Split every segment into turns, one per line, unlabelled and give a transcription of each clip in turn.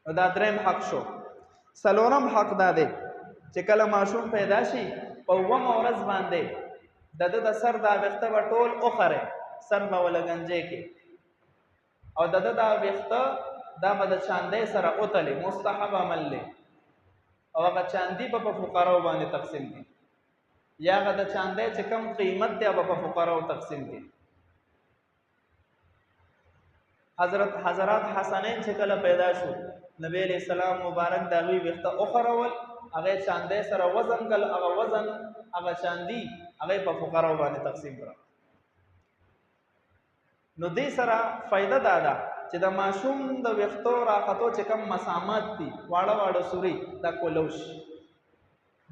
نو دا دریم حق شو. څلورم حق دا دی چې کله ماشوم پیدا شي په اوومه ورځ باندې د ده د سر دا ویښته به ټول وخرې، سر به ولګنجې کې، او د ده دا ویښته دا به د چاندۍ سره وتلې، مستحب عمل دی. او هغه چاندي به په فقراو باندې تقسیم کړي، یا هغه د چاندۍ چې کم قیمت دی به په فقراو تقسیم کړي. حضرات حسنین چې کله پیدا شو، نبی علیہ السلام مبارک د هغوی ویښته وخرول، هغه چاندۍ سره وزن کړل، هغه وزن هغه چاندي هغه په فقراو باندې تقسیم کړه. نو دې سره فایده دا ده چې د ماشوم د ویښتو راختو چې کم مسامات دي، واړه واړه سوري دا کولو شي.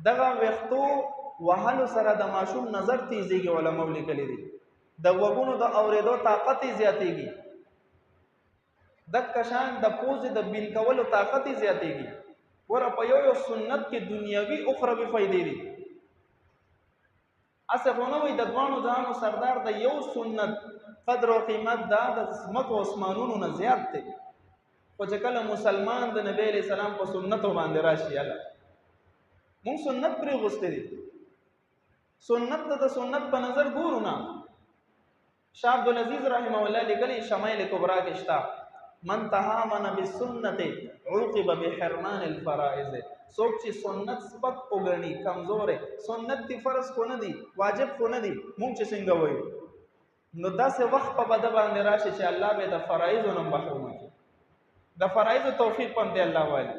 دغه ویښتو وهلو سره د ماشوم نظر تیزیږي، علماو لیکلي دي، د غوږونو د اورېدو طاقت یې زیاتېږي، دک شان د پوزې د بیل کولو طاقت یې زیاتېږي. ګوره په یو سنت کې دنیوي اخروي فایدې دي. اسه خو نه وایي د دواړو جهانو سردار د یو سنت قدر او قیمت دا د ځمکو اسمانونو نه زیات دی. خو چې کله مسلمان د نبی علیہ السلام په سنتو باندې راشي، الله مونږ سنت پرې غوسته دي، سنت د سنت په نظر ګورو نه. شاه عبدالعزیز رحمه الله لیکلي شمائل کبرا کې شته، من تهاون بالسنت عوقب بحرمان الفرائض. څوک چې سنت سپک وګڼي، کمزورې، سنت دی فرض خو نه دي، واجب خو نه دي، مونږ چې څنګه وایو، نو داسې وخت په بده باندې راشي چې الله به د فرایضو نه محروم کړي. د فرایضو توفیق هم دی الله والی.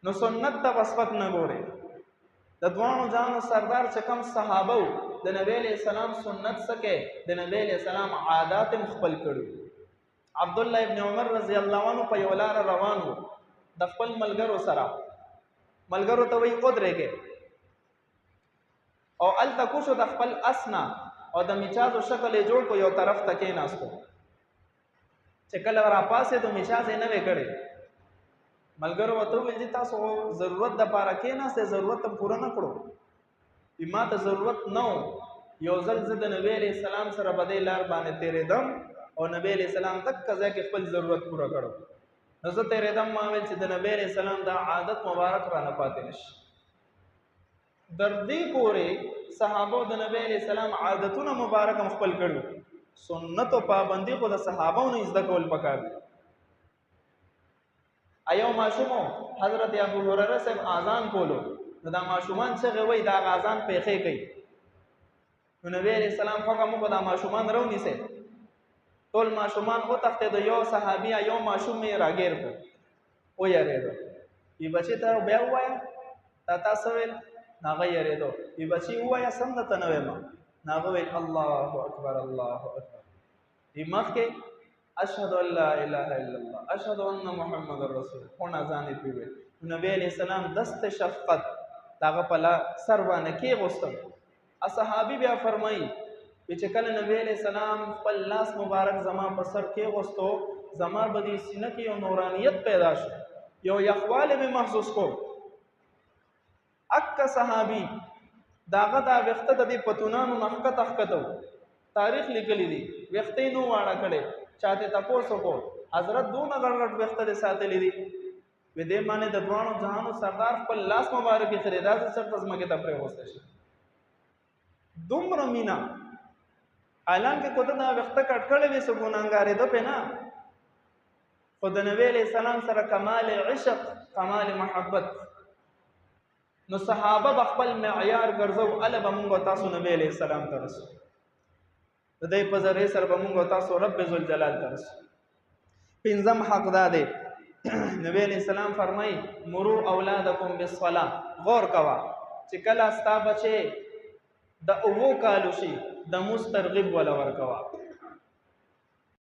نو سنت ته سپک نه ګوري. د دواړو جهانو سردار چې کوم صحابه وو، د نبی علیہ السلام سنت سکه، د نبی علیہ السلام عادات خپل کړي. عبدالله ابن عمر رضی الله عنه په یو لار روان وو د خپل ملګرو سره، ملګرو ته وایي ودرېږئ، او هلته کوشو د خپل اسنا او د میچازو شکل یې جوړ کو، یو طرف ته کېناستو. چې کله راپاسېدو میچاز یې نه وی کړی، ملګرو ورته وویل چې تاسو ضرورت دپاره کېناستئ، ضرورت هم پوره نه کړو. ما ته ضرورت نه و، یو ځل زه د نبی علیہ السلام سره په دې لار باندې تېرېدم او نبی علیہ السلام دکه ځای کې خپل ضرورت پوره کړو، نو زه تېرېدم، ما ویل چې د نبی علیہ السلام دا عادت مبارک رانه پاتې نشي. در دې پورې صحابو د نبی علیہ السلام عادتونه مبارک هم خپل کړو. سنت او پابندي خو د صحابو نه زده کول پکار دي. ایو ماشومو حضرت ابو هريره صاحب اذان کولو، نو دا ماشومان څنګه وای دا اذان پیخې کوي، نو نبی علیہ السلام حکم وکړ دا ماشومان راونیسه. ټول ماشومان او تخته د یو صحابي یو ماشوم یې راګیر کو، او یریدو. ای بچی ته بیا وایا تاسو ویل ناغه یریدو، ای بچی وایا سم د تنوي ما ناغه ویل الله اکبر الله اکبر. ای مخکې اشهد ان لا اله الا الله اشهد ان محمد رسول الله اذان پیوي. نبی علیہ السلام دست شفقت داغه په سر باندې کې غوستم. اصحابي بیا فرمایي چې کله نبی علیہ السلام خپل لاس مبارک زما په سر کې غوستو، زما په دې سینه کې یو نورانیت پیدا شو، یو یخواله مې محسوس کو. اک صحابي داغه دا وخت د دې پتونانو نخکه تخکتو، تاریخ لیکلی دی، وختې نو واړه کړي، چاته تاسو کو حضرت دونه غړغړ وخت دې ساتلې دي. و دې معنی د دوانو جهانو سردار خپل لاس مبارک خریدا سره تزمکه ته پرې وسته شي. دومره مینا اعلان کې کوته دا وخت کټ کړي وې سو ګونګارې ده په نه، خو د نبی علیہ السلام سره کمال عشق، کمال محبت. نو صحابه بخپل معیار ګرځو، اله به مونږ تاسو نبی علیہ السلام ته رسو، د دې په ذریعه سره به مونږ تاسو رب ذوالجلال ته رسو. پنځم حق دا دی، نبی علیہ السلام فرمای مرو اولادکم بالصلاه. غور کوا چې کله ستا بچي د اوو کالو شي د مسترغب ولا ورکوا،